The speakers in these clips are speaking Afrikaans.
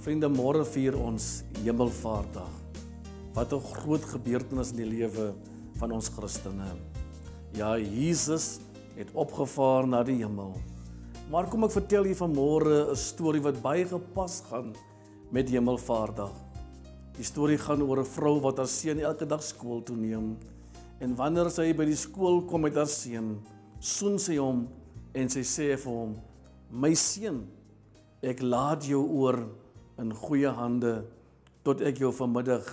Vriende, môre vier ons Hemelvaartdag. Wat 'n groot gebeurtenis in die lewe van ons Christene. Ja, Jesus het opgevaar na die hemel. Maar kom ek vertel hier vanmôre 'n storie wat baie gepas gaan met Hemelvaartdag. Die storie gaan oor 'n vrou wat haar seun elke dag skool toe neem. En wanneer sy by die skool kom met haar seun, soen sy hom en sy sê vir hom: "My seun, ek laat jou oor in goeie hande tot ek jou vanmiddag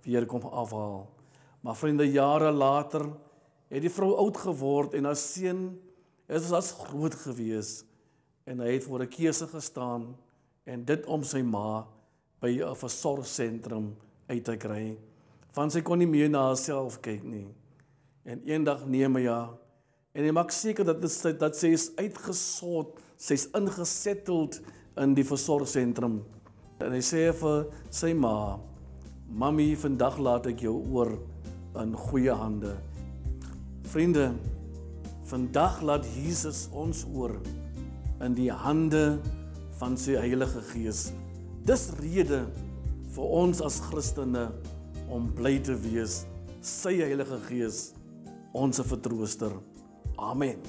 weer kom afhaal." Maar vriende, jare later het die vrou oud geword en haar seun is as groot gewees en hy het voor 'n keuse gestaan en dit om sy ma by 'n versorgsentrum uit te kry. Want sy kon nie meer na haarself kyk nie. En eendag neem hy haar en hy maak seker dat sy is uitgesort, sy's ingesetteld in die versorgsentrum. En hy sê vir sy ma: "Mami, vandag laat ek jou oor in goeie hande." Vriende, vandag laat Jesus ons oor in die hande van sy Heilige Gees. Dis rede vir ons as Christene om bly te wees. Sy Heilige Gees, ons vertrooster. Amen.